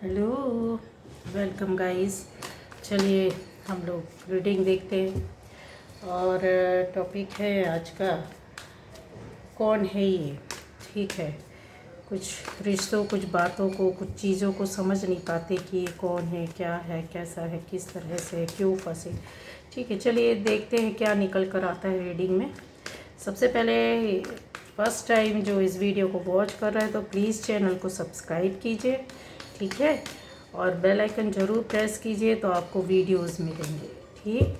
Hello, welcome guys. चलिए हम लोग रीडिंग देखते हैं और टॉपिक है आज का कौन है ये। ठीक है, कुछ रिश्तों, कुछ बातों को, कुछ चीज़ों को समझ नहीं पाते कि ये कौन है, क्या है, कैसा है, किस तरह से, क्यों फंसे। ठीक है, चलिए देखते हैं क्या निकल कर आता है रीडिंग में। सबसे पहले फर्स्ट टाइम जो इस वीडियो को वॉच कर रहा है तो प्लीज़ चैनल को सब्सक्राइब कीजिए, ठीक है, और बेल आइकन ज़रूर प्रेस कीजिए तो आपको वीडियोस मिलेंगे। ठीक,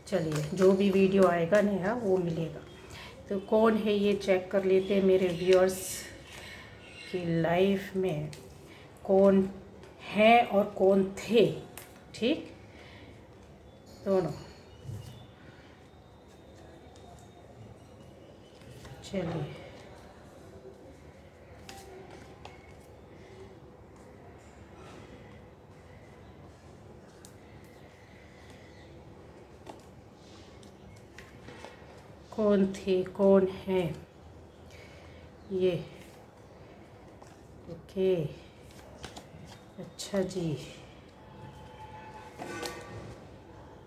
चलिए जो भी वीडियो आएगा नया वो मिलेगा। तो कौन है ये चेक कर लेते हैं मेरे व्यूअर्स की लाइफ में कौन है और कौन थे। ठीक, दोनों। चलिए कौन थे, कौन है ये। ओके, अच्छा जी,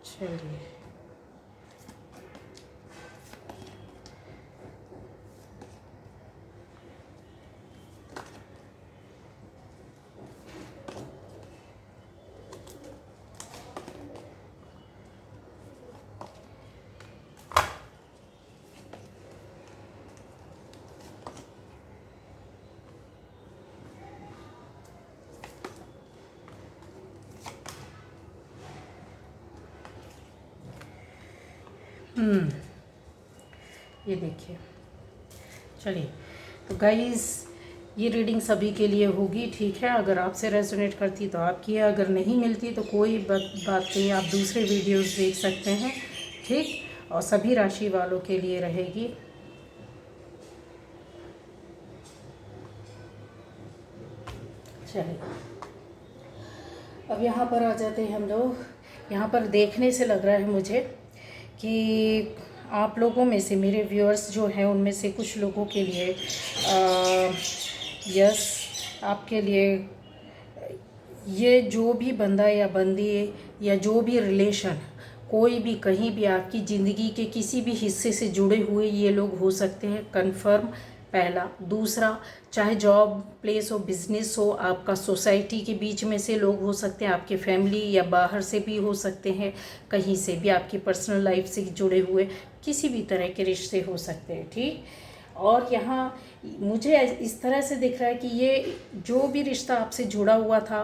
चलिए ये देखिए। चलिए तो गाइस ये रीडिंग सभी के लिए होगी, ठीक है। अगर आपसे रेजोनेट करती तो आपकी है, अगर नहीं मिलती तो कोई बात नहीं, आप दूसरे वीडियोस देख सकते हैं, ठीक। और सभी राशि वालों के लिए रहेगी। चलिए अब यहाँ पर आ जाते हैं हम लोग। यहाँ पर देखने से लग रहा है मुझे कि आप लोगों में से, मेरे व्यूअर्स जो हैं उनमें से कुछ लोगों के लिए यस, आपके लिए ये जो भी बंदा या बंदी या जो भी रिलेशन, कोई भी कहीं भी आपकी ज़िंदगी के किसी भी हिस्से से जुड़े हुए ये लोग हो सकते हैं, कंफर्म। पहला। दूसरा, चाहे जॉब प्लेस हो, बिजनेस हो, आपका सोसाइटी के बीच में से लोग हो सकते हैं, आपके फैमिली या बाहर से भी हो सकते हैं, कहीं से भी आपकी पर्सनल लाइफ से जुड़े हुए किसी भी तरह के रिश्ते हो सकते हैं, ठीक। और यहाँ मुझे इस तरह से दिख रहा है कि ये जो भी रिश्ता आपसे जुड़ा हुआ था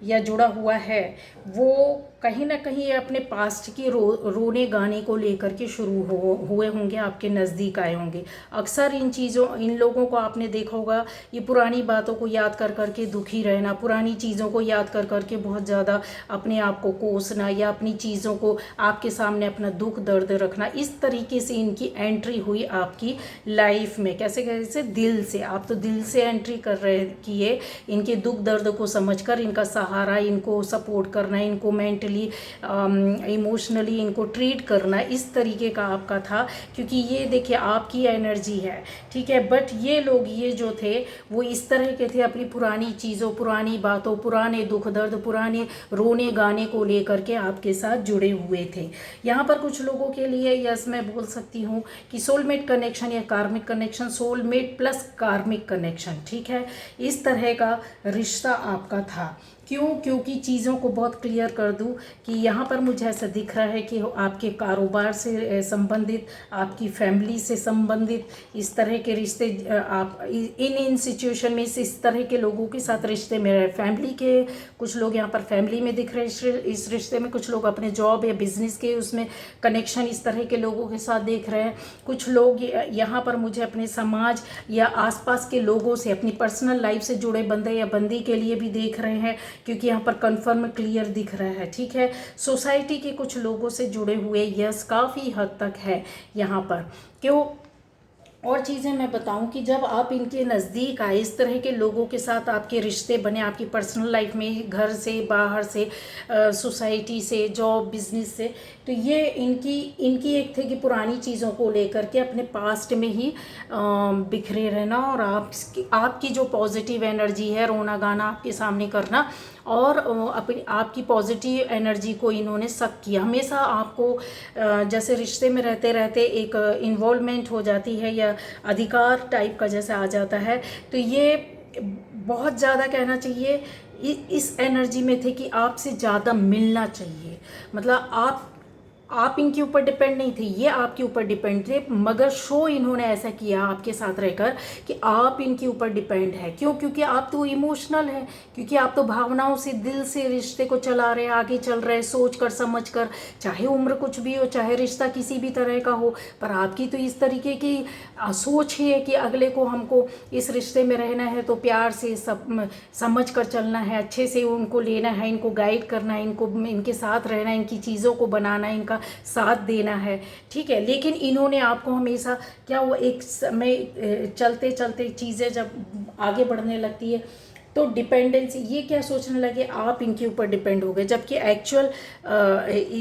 या जुड़ा हुआ है वो कहीं ना कहीं अपने पास्ट की रोने गाने को लेकर के शुरू हुए होंगे, आपके नज़दीक आए होंगे। अक्सर इन लोगों को आपने देखा होगा, ये पुरानी बातों को याद कर कर के दुखी रहना, पुरानी चीज़ों को याद कर कर के बहुत ज़्यादा अपने आप को कोसना या अपनी चीज़ों को आपके सामने अपना दुख दर्द रखना, इस तरीके से इनकी एंट्री हुई आपकी लाइफ में। कैसे कैसे? दिल से। आप तो दिल से एंट्री कर रहे किए, इनके दुख दर्द को समझकर इनका सहारा, इनको सपोर्ट करना, इनको मेंटली इमोशनली इनको ट्रीट करना, इस तरीके का आपका था। क्योंकि ये देखिए आपकी एनर्जी है, ठीक है। बट ये लोग, ये जो थे वो इस तरह के थे, अपनी पुरानी चीज़ों, पुरानी बातों, पुराने दुख दर्द, पुराने रोने गाने को लेकर के आपके साथ जुड़े हुए थे। यहाँ पर कुछ लोगों के लिए यस मैं बोल सकती हूँ कि सोलमेट कनेक्शन या karmic connection, soulmate plus karmic connection, ठीक है। इस तरह का रिश्ता आपका था। क्यों? क्योंकि चीज़ों को बहुत क्लियर कर दूं कि यहाँ पर मुझे ऐसा दिख रहा है कि आपके कारोबार से संबंधित, आपकी फैमिली से संबंधित इस तरह के रिश्ते, आप इन सिचुएशन में इस तरह के लोगों के साथ रिश्ते में रहे। फैमिली के कुछ लोग यहाँ पर फैमिली में दिख रहे हैं इस रिश्ते में, कुछ लोग अपने जॉब या बिजनेस के उसमें कनेक्शन इस तरह के लोगों के साथ देख रहे हैं। कुछ लोग यहाँ पर मुझे अपने समाज या आसपास के लोगों से, अपनी पर्सनल लाइफ से जुड़े बंदे या बंदी के लिए भी देख रहे हैं, क्योंकि यहाँ पर कन्फर्म क्लियर दिख रहा है, ठीक है। सोसाइटी के कुछ लोगों से जुड़े हुए यस काफ़ी हद तक है यहाँ पर। क्यों? और चीज़ें मैं बताऊं कि जब आप इनके नज़दीक आए, इस तरह के लोगों के साथ आपके रिश्ते बने, आपकी पर्सनल लाइफ में, घर से, बाहर से, सोसाइटी से, जॉब, बिजनेस से, तो ये इनकी इनकी एक थी कि पुरानी चीज़ों को लेकर के अपने पास्ट में ही बिखरे रहना, और आपकी जो पॉजिटिव एनर्जी है, रोना गाना आपके सामने करना, और अपनी आपकी पॉजिटिव एनर्जी को इन्होंने सक किया। हमेशा आपको जैसे रिश्ते में रहते रहते एक इन्वॉल्वमेंट हो जाती है, या अधिकार टाइप का जैसे आ जाता है, तो ये बहुत ज़्यादा कहना चाहिए इस एनर्जी में थे कि आपसे ज़्यादा मिलना चाहिए। मतलब आप इनके ऊपर डिपेंड नहीं थे, ये आपके ऊपर डिपेंड थे, मगर शो इन्होंने ऐसा किया आपके साथ रहकर कि आप इनके ऊपर डिपेंड है। क्यों? क्योंकि आप तो इमोशनल हैं, क्योंकि आप तो भावनाओं से, दिल से रिश्ते को चला रहे हैं, आगे चल रहे हैं, सोच कर समझ कर, चाहे उम्र कुछ भी हो, चाहे रिश्ता किसी भी तरह का हो, पर आपकी तो इस तरीके की सोच ही है कि अगले को, हमको इस रिश्ते में रहना है तो प्यार से समझ कर चलना है, अच्छे से उनको लेना है, इनको गाइड करना है, इनके साथ रहना है, इनकी चीज़ों को बनाना है, इनका साथ देना है, ठीक है। लेकिन इन्होंने आपको हमेशा क्या, वो एक समय चलते चलते चीज़ें जब आगे बढ़ने लगती है तो डिपेंडेंसी, ये क्या सोचने लगे आप इनके ऊपर डिपेंड हो गए, जबकि एक्चुअल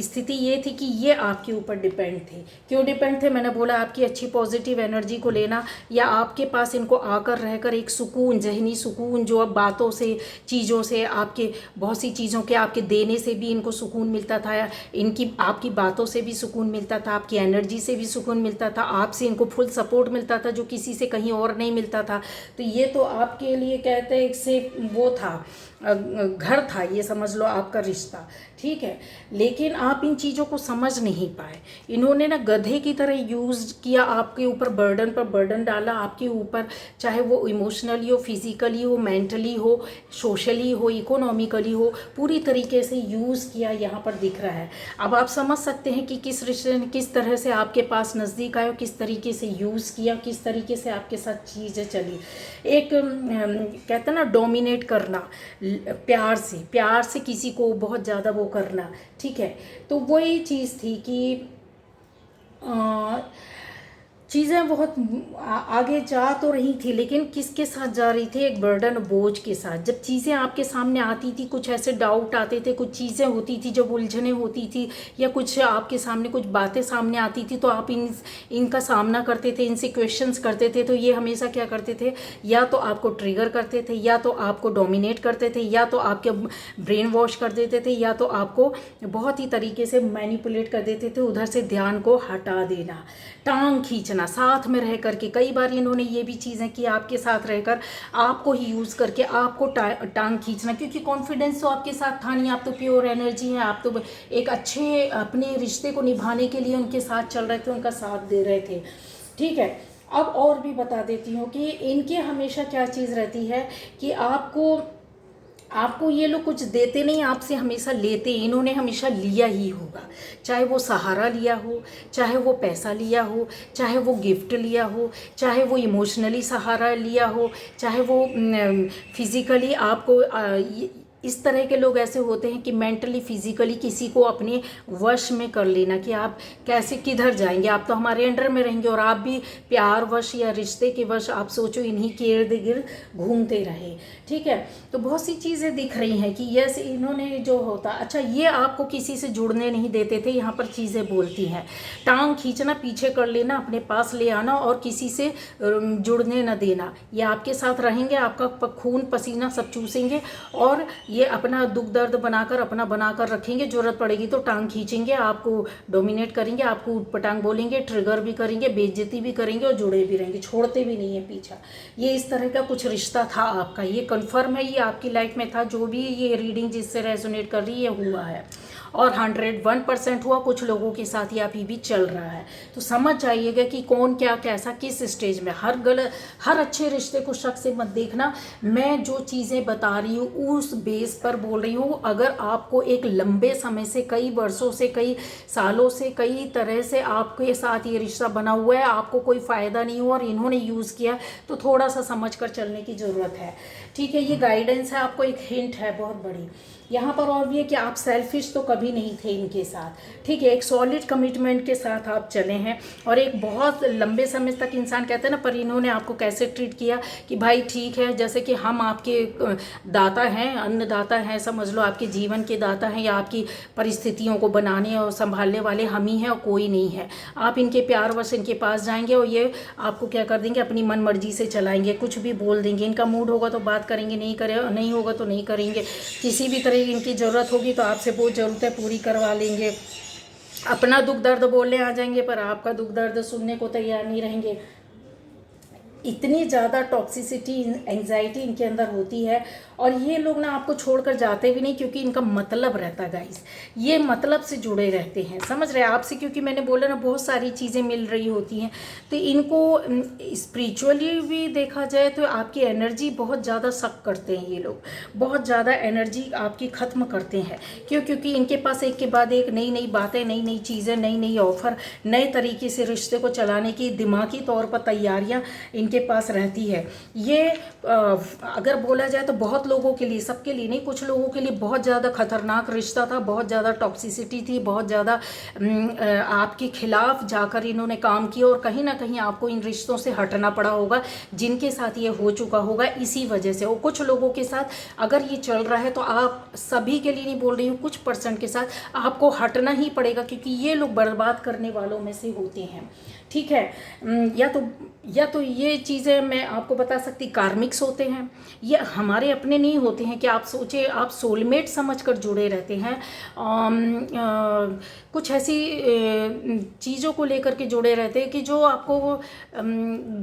स्थिति ये थी कि ये आपके ऊपर डिपेंड थे। क्यों डिपेंड थे? मैंने बोला आपकी अच्छी पॉजिटिव एनर्जी को लेना, या आपके पास इनको आकर रहकर एक सुकून, जहनी सुकून, जो अब बातों से, चीज़ों से, आपके बहुत सी चीज़ों के आपके देने से भी इनको सुकून मिलता था, इनकी आपकी बातों से भी सुकून मिलता था, आपकी एनर्जी से भी सुकून मिलता था, आपसे इनको फुल सपोर्ट मिलता था जो किसी से कहीं और नहीं मिलता था। तो ये तो आपके लिए कहते हैं एक से वो था, घर था, ये समझ लो आपका रिश्ता, ठीक है। लेकिन आप इन चीज़ों को समझ नहीं पाए। इन्होंने ना गधे की तरह यूज़ किया, आपके ऊपर बर्डन पर बर्डन डाला, आपके ऊपर, चाहे वो इमोशनली हो, फिजिकली हो, मेंटली हो, सोशली हो, इकोनॉमिकली हो, पूरी तरीके से यूज़ किया, यहाँ पर दिख रहा है। अब आप समझ सकते हैं कि किस रिश्ते ने किस तरह से आपके पास नज़दीक आया, किस तरीके से यूज़ किया, किस तरीके से आपके साथ चीज़ें चली। एक कहते हैं ना, डोमिनेट करना, प्यार से किसी को बहुत ज़्यादा वो करना, ठीक है। तो वही चीज़ थी कि चीज़ें बहुत आगे जा तो रही थी, लेकिन किसके साथ जा रही थी? एक बर्डन, बोझ के साथ। जब चीज़ें आपके सामने आती थी, कुछ ऐसे डाउट आते थे, कुछ चीज़ें होती थी, जब उलझने होती थी, या कुछ आपके सामने कुछ बातें सामने आती थी, तो आप इनका सामना करते थे, इनसे क्वेश्चंस करते थे, तो ये हमेशा क्या करते थे? या तो आपको ट्रिगर करते थे, या तो आपको डोमिनेट करते थे, या तो आपके ब्रेन वॉश कर देते थे, या तो आपको बहुत ही तरीके से मैनिपुलेट कर देते थे, उधर से ध्यान को हटा देना, टांग खींचना, साथ में रह करके। कई बार इन्होंने ये भी चीज़ें की, आपके साथ रहकर आपको ही यूज़ करके आपको टांग खींचना, क्योंकि कॉन्फिडेंस तो आपके साथ था नहीं, आप तो प्योर एनर्जी हैं, आप तो एक अच्छे अपने रिश्ते को निभाने के लिए उनके साथ चल रहे थे, उनका साथ दे रहे थे, ठीक है। अब और भी बता देती हूँ कि इनके हमेशा क्या चीज़ रहती है कि आपको ये लोग कुछ देते नहीं, आपसे हमेशा लेते। इन्होंने हमेशा लिया ही होगा, चाहे वो सहारा लिया हो, चाहे वो पैसा लिया हो, चाहे वो गिफ्ट लिया हो, चाहे वो इमोशनली सहारा लिया हो, चाहे वो फिज़िकली आपको इस तरह के लोग ऐसे होते हैं कि मेंटली, फिजिकली किसी को अपने वश में कर लेना, कि आप कैसे किधर जाएंगे, आप तो हमारे अंडर में रहेंगे, और आप भी प्यार वश या रिश्ते के वश, आप सोचो, इन्हीं के इर्द गिर्द घूमते रहे, ठीक है। तो बहुत सी चीज़ें दिख रही हैं कि यस, इन्होंने जो होता, अच्छा, ये आपको किसी से जुड़ने नहीं देते थे। यहाँ पर चीज़ें बोलती हैं, टांग खींचना, पीछे कर लेना, अपने पास ले आना, और किसी से जुड़ने न देना। ये आपके साथ रहेंगे, आपका खून पसीना सब चूसेंगे, और ये अपना दुख दर्द बनाकर रखेंगे, ज़रूरत पड़ेगी तो टांग खींचेंगे, आपको डोमिनेट करेंगे, आपको ऊटपटांग बोलेंगे, ट्रिगर भी करेंगे, बेइज्जती भी करेंगे, और जुड़े भी रहेंगे, छोड़ते भी नहीं है पीछा। ये इस तरह का कुछ रिश्ता था आपका, ये कन्फर्म है, ये आपकी लाइफ में था। जो भी ये रीडिंग जिससे रेजोनेट कर रही है, हुआ है, और 101% हुआ। कुछ लोगों के साथ ये अभी भी चल रहा है। तो समझ जाइएगा कि कौन क्या कैसा किस स्टेज में। हर अच्छे रिश्ते को शक से मत देखना। मैं जो चीज़ें बता रही हूँ उस बेस पर बोल रही हूँ। अगर आपको एक लंबे समय से, कई वर्षों से, कई सालों से, कई तरह से आपके साथ ये रिश्ता बना हुआ है, आपको कोई फ़ायदा नहीं हुआ और इन्होंने यूज़ किया, तो थोड़ा सा समझ कर चलने की ज़रूरत है। ठीक है, ये गाइडेंस है, आपको एक हिंट है बहुत बड़ी। यहाँ पर और भी है कि आप सेल्फिश तो कभी नहीं थे इनके साथ, ठीक है, एक सॉलिड कमिटमेंट के साथ आप चले हैं। और एक बहुत लंबे समय तक इंसान कहते हैं ना, पर इन्होंने आपको कैसे ट्रीट किया कि भाई ठीक है, जैसे कि हम आपके दाता हैं, अन्नदाता हैं, समझ लो आपके जीवन के दाता हैं, या आपकी परिस्थितियों को बनाने और संभालने वाले हम ही हैं और कोई नहीं है। आप इनके प्यार वश इनके पास जाएंगे और ये आपको क्या कर देंगे, अपनी मन मर्जी से चलाएंगे, कुछ भी बोल देंगे। इनका मूड होगा तो बात करेंगे, नहीं होगा तो नहीं करेंगे। किसी भी तरह इनकी ज़रूरत होगी तो आपसे वो ज़रूरतें पूरी करवा लेंगे। अपना दुख दर्द बोलने आ जाएंगे पर आपका दुख दर्द सुनने को तैयार नहीं रहेंगे। इतनी ज़्यादा टॉक्सिसिटी, एंजाइटी इनके अंदर होती है। और ये लोग ना आपको छोड़कर जाते भी नहीं, क्योंकि इनका मतलब रहता है गाइस, ये मतलब से जुड़े रहते हैं, समझ रहे हैं आपसे, क्योंकि मैंने बोला ना बहुत सारी चीज़ें मिल रही होती हैं। तो इनको स्पिरिचुअली भी देखा जाए तो आपकी एनर्जी बहुत ज़्यादा सक करते हैं ये लोग, बहुत ज़्यादा एनर्जी आपकी ख़त्म करते हैं। क्यों? क्योंकि इनके पास एक के बाद एक नई नई बातें, नई नई चीज़ें, नई नई ऑफ़र, नए तरीके से रिश्ते को चलाने की दिमागी तौर पर तैयारियाँ इनके पास रहती है। ये अगर बोला जाए तो बहुत लोगों के लिए, सबके लिए नहीं, कुछ लोगों के लिए बहुत ज़्यादा खतरनाक रिश्ता था, बहुत ज़्यादा टॉक्सिसिटी थी, बहुत ज़्यादा आपके खिलाफ जाकर इन्होंने काम किया। और कहीं ना कहीं आपको इन रिश्तों से हटना पड़ा होगा जिनके साथ ये हो चुका होगा इसी वजह से। और कुछ लोगों के साथ अगर ये चल रहा है तो आप सभी के लिए नहीं बोल रही हूँ, कुछ % के साथ आपको हटना ही पड़ेगा, क्योंकि ये लोग बर्बाद करने वालों में से होते हैं, ठीक है। या तो ये चीज़ें मैं आपको बता सकती, कार्मिक्स होते हैं, ये हमारे अपने नहीं होते हैं कि आप सोचे आप सोलमेट समझकर जुड़े रहते हैं। कुछ ऐसी चीज़ों को लेकर के जुड़े रहते हैं कि जो आपको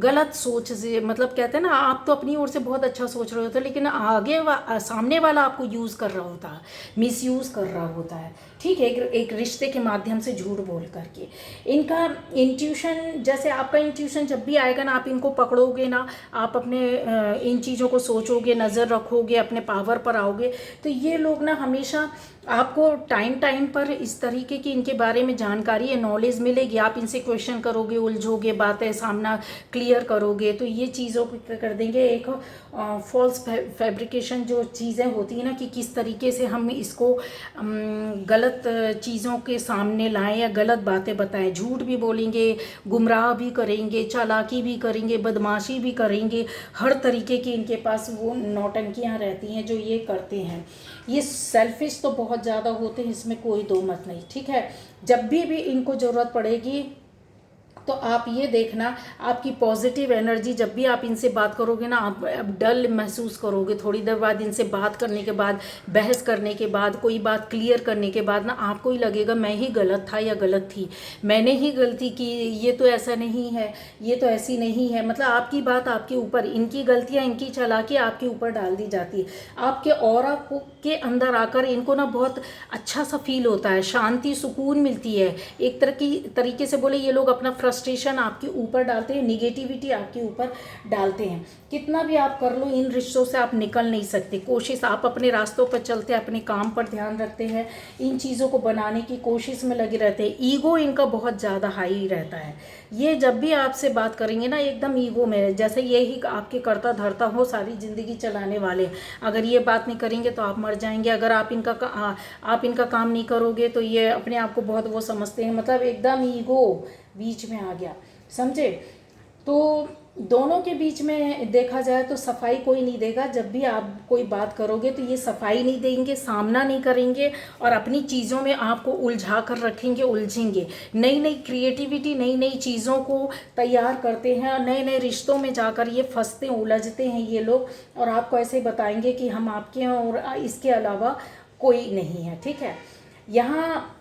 गलत सोच से, मतलब कहते हैं ना, आप तो अपनी ओर से बहुत अच्छा सोच रहे होते हैं, लेकिन सामने वाला आपको यूज़ कर रहा होता है, मिसयूज़ कर रहा होता है, ठीक है, एक रिश्ते के माध्यम से झूठ बोल करके। इनका इंट्यूशन, जैसे आपका इंट्यूशन जब भी आएगा ना, आप इनको पकड़ोगे ना, आप अपने इन चीज़ों को सोचोगे, नज़र रखोगे, अपने पावर पर आओगे, तो ये लोग ना हमेशा आपको टाइम पर इस तरीके की इनके बारे में जानकारी या नॉलेज मिलेगी। आप इनसे क्वेश्चन करोगे, उलझोगे, बातें सामना क्लियर करोगे, तो ये चीज़ों को कर देंगे। एक फॉल्स फैब्रिकेशन जो चीज़ें होती हैं ना, कि किस तरीके से हम इसको गलत चीज़ों के सामने लाएं या गलत बातें बताएं, झूठ भी बोलेंगे, गुमराह भी करेंगे, चालाकी भी करेंगे, बदमाशी भी करेंगे, हर तरीके की इनके पास वो नौटंकियां रहती हैं जो ये करते हैं। ये सेल्फिश तो बहुत ज़्यादा होते हैं, इसमें कोई दो मत नहीं, ठीक है। जब भी इनको ज़रूरत पड़ेगी तो आप ये देखना, आपकी पॉजिटिव एनर्जी, जब भी आप इनसे बात करोगे ना, आप डल महसूस करोगे। थोड़ी देर बाद इनसे बात करने के बाद, बहस करने के बाद, कोई बात क्लियर करने के बाद ना, आपको ही लगेगा मैं ही गलत था या गलत थी, मैंने ही गलती की, ये तो ऐसा नहीं है, ये तो ऐसी नहीं है। मतलब आपकी बात आपके ऊपर, इनकी गलतियाँ, इनकी चालाकी आपके ऊपर डाल दी जाती है। आपके ऑरा के अंदर आकर इनको ना बहुत अच्छा सा फील होता है, शांति, सुकून मिलती है। एक तरीके से बोले, ये लोग अपना फ्रस्ट्रेशन आपके ऊपर डालते हैं, निगेटिविटी आपके ऊपर डालते हैं। कितना भी आप कर लो, इन रिश्तों से आप निकल नहीं सकते। कोशिश, आप अपने रास्तों पर चलते, अपने काम पर ध्यान रखते हैं, इन चीज़ों को बनाने की कोशिश में लगे रहते हैं। ईगो इनका बहुत ज़्यादा हाई रहता है। ये जब भी आपसे बात करेंगे ना, एकदम ईगो में, जैसे यही आपके करता धरता हो, सारी ज़िंदगी चलाने वाले। अगर ये बात नहीं करेंगे तो आप मर जाएंगे, अगर आप इनका काम नहीं करोगे तो ये अपने आप को बहुत वो समझते हैं। मतलब एकदम ईगो बीच में आ गया, समझे। तो दोनों के बीच में देखा जाए तो सफाई कोई नहीं देगा। जब भी आप कोई बात करोगे तो ये सफाई नहीं देंगे, सामना नहीं करेंगे, और अपनी चीज़ों में आपको उलझा कर रखेंगे, उलझेंगे। नई नई क्रिएटिविटी, नई नई चीज़ों को तैयार करते हैं, और नए नए रिश्तों में जाकर ये फंसते हैं, उलझते हैं ये लोग, और आपको ऐसे बताएंगे कि हम आपके हैं और इसके अलावा कोई नहीं है, ठीक है। यहाँ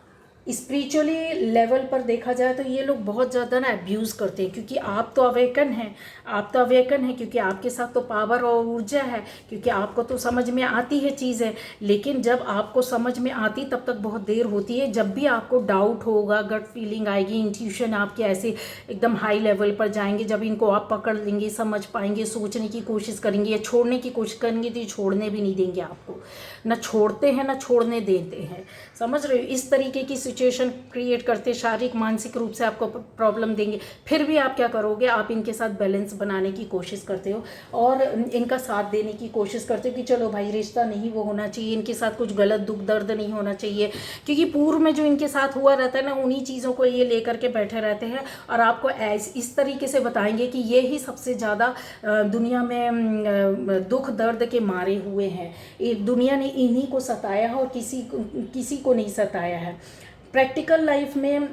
स्पिरिचुअली लेवल पर देखा जाए तो ये लोग बहुत ज़्यादा ना अब्यूज़ करते हैं, क्योंकि आप तो अवेकन हैं, क्योंकि आपके साथ तो पावर और ऊर्जा है, क्योंकि आपको तो समझ में आती है चीज़ें। लेकिन जब आपको समझ में आती तब तक बहुत देर होती है। जब भी आपको डाउट होगा, गट फीलिंग आएगी, इंट्यूशन आपके ऐसे एकदम हाई लेवल पर जाएंगे, जब इनको आप पकड़ लेंगे, समझ पाएंगे, सोचने की कोशिश करेंगे या छोड़ने की कोशिश करेंगे, तो ये छोड़ने भी नहीं देंगे आपको। ना छोड़ते हैं ना छोड़ने देते हैं, समझ रहे हो। इस तरीके की सिचुएशन क्रिएट करते, शारीरिक मानसिक रूप से आपको प्रॉब्लम देंगे, फिर भी आप क्या करोगे, आप इनके साथ बैलेंस बनाने की कोशिश करते हो और इनका साथ देने की कोशिश करते हो कि चलो भाई रिश्ता नहीं वो होना चाहिए, इनके साथ कुछ गलत दुख दर्द नहीं होना चाहिए, क्योंकि पूर्व में जो इनके साथ हुआ रहता है ना, उन्हीं चीज़ों को ये लेकर के बैठे रहते हैं और आपको इस तरीके से बताएंगे कि ये ही सबसे ज़्यादा दुनिया में दुख दर्द के मारे हुए हैं, दुनिया ने इन्हीं को सताया है और किसी को नहीं सताया है। प्रैक्टिकल लाइफ में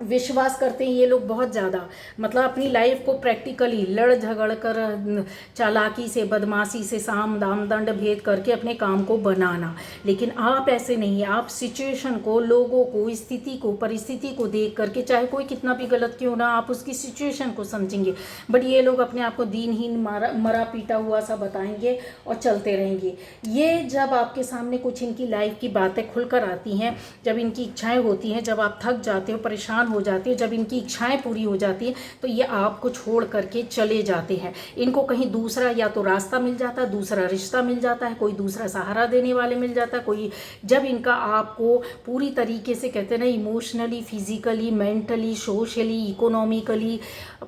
विश्वास करते हैं ये लोग बहुत ज़्यादा, मतलब अपनी लाइफ को प्रैक्टिकली लड़ झगड़ कर, चालाकी से, बदमाशी से, साम दाम दंड भेद करके अपने काम को बनाना। लेकिन आप ऐसे नहीं, आप सिचुएशन को, लोगों को, स्थिति को, परिस्थिति को देख करके, चाहे कोई कितना भी गलत क्यों ना, आप उसकी सिचुएशन को समझेंगे। बट ये लोग अपने आप को दीनहीन, मरा पीटा हुआ सा बताएंगे और चलते रहेंगे। ये जब आपके सामने कुछ इनकी लाइफ की बातें खुलकर आती हैं, जब इनकी इच्छाएँ होती हैं, जब आप थक जाते हो, परेशान हो जाती है, जब इनकी इच्छाएं पूरी हो जाती हैं, तो ये आपको छोड़ करके चले जाते हैं। इनको कहीं दूसरा या तो रास्ता मिल जाता है, दूसरा रिश्ता मिल जाता है, कोई दूसरा सहारा देने वाले मिल जाता है, कोई जब इनका आपको पूरी तरीके से कहते हैं ना, emotionally, physically, mentally, socially, economically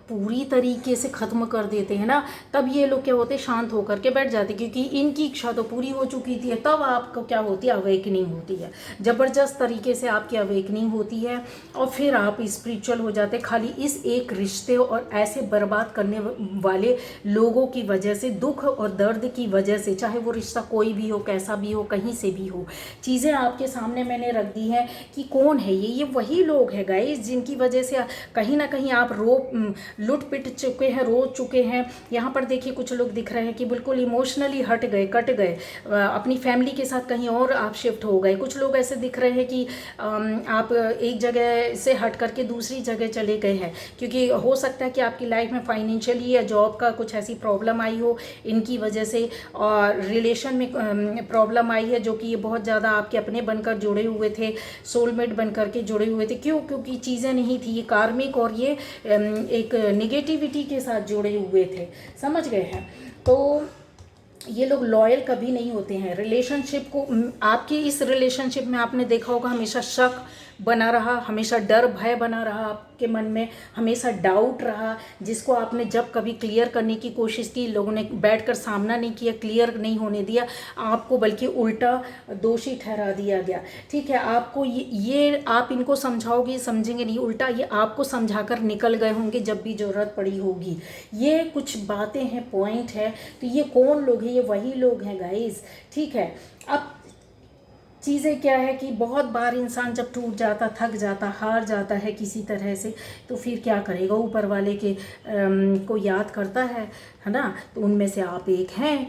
पूरी तरीके से ख़त्म कर देते हैं ना, तब ये लोग क्या होते हैं, शांत होकर के बैठ जाते, क्योंकि इनकी इच्छा तो पूरी हो चुकी थी। तब आपको क्या होती है, अवेकनिंग होती है, ज़बरदस्त तरीके से आपकी अवेकनिंग होती है और फिर आप स्पिरिचुअल हो जाते, खाली इस एक रिश्ते और ऐसे बर्बाद करने वाले लोगों की वजह से, दुख और दर्द की वजह से, चाहे वो रिश्ता कोई भी हो, कैसा भी हो, कहीं से भी हो। चीज़ें आपके सामने मैंने रख दी हैं कि कौन है ये वही लोग हैं गाइस, जिनकी वजह से कहीं ना कहीं आप लुट पिट चुके हैं, रो चुके हैं। यहाँ पर देखिए कुछ लोग दिख रहे हैं कि बिल्कुल इमोशनली हट गए, कट गए, अपनी फैमिली के साथ कहीं और आप शिफ्ट हो गए। कुछ लोग ऐसे दिख रहे हैं कि आप एक जगह से हट करके दूसरी जगह चले गए हैं, क्योंकि हो सकता है कि आपकी लाइफ में फाइनेंशियली या जॉब का कुछ ऐसी प्रॉब्लम आई हो इनकी वजह से, और रिलेशन में प्रॉब्लम आई है, जो कि ये बहुत ज़्यादा आपके अपने बनकर जुड़े हुए थे, सोलमेट बनकर के जुड़े हुए थे। क्यों? क्योंकि चीज़ें नहीं थी, ये कार्मिक और ये एक नेगेटिविटी के साथ जुड़े हुए थे, समझ गए हैं। तो ये लोग लॉयल कभी नहीं होते हैं रिलेशनशिप को। आपकी इस रिलेशनशिप में आपने देखा होगा हमेशा शक बना रहा, हमेशा डर भय बना रहा आपके मन में, हमेशा डाउट रहा, जिसको आपने जब कभी क्लियर करने की कोशिश की, लोगों ने बैठकर सामना नहीं किया, क्लियर नहीं होने दिया आपको, बल्कि उल्टा दोषी ठहरा दिया गया। ठीक है, आपको ये आप इनको समझाओगे, समझेंगे नहीं, उल्टा ये आपको समझाकर निकल गए होंगे जब भी ज़रूरत पड़ी होगी। ये कुछ बातें हैं, पॉइंट है। तो ये कौन लोग हैं? ये वही लोग हैं गाइस। ठीक है, अब चीज़ें क्या है कि बहुत बार इंसान जब टूट जाता, थक जाता, हार जाता है किसी तरह से, तो फिर क्या करेगा, ऊपर वाले के को याद करता है ना। तो उनमें से आप एक हैं।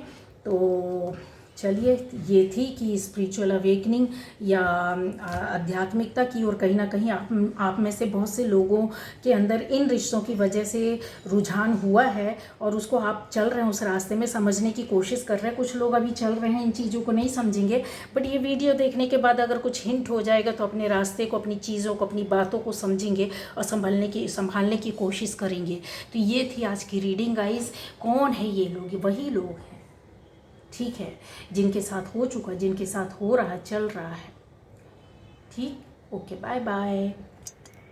तो चलिए, ये थी कि स्पिरिचुअल अवेकनिंग या आध्यात्मिकता की, और कहीं ना कहीं आप में से बहुत से लोगों के अंदर इन रिश्तों की वजह से रुझान हुआ है और उसको आप चल रहे हैं, उस रास्ते में समझने की कोशिश कर रहे हैं। कुछ लोग अभी चल रहे हैं, इन चीज़ों को नहीं समझेंगे, बट ये वीडियो देखने के बाद अगर कुछ हिंट हो जाएगा तो अपने रास्ते को, अपनी चीज़ों को, अपनी बातों को समझेंगे और संभालने की कोशिश करेंगे। तो ये थी आज की रीडिंग गाइस। कौन है ये लोग? वही लोग हैं, ठीक है, जिनके साथ हो चुका, जिनके साथ हो रहा, चल रहा है। ठीक, ओके, बाय बाय।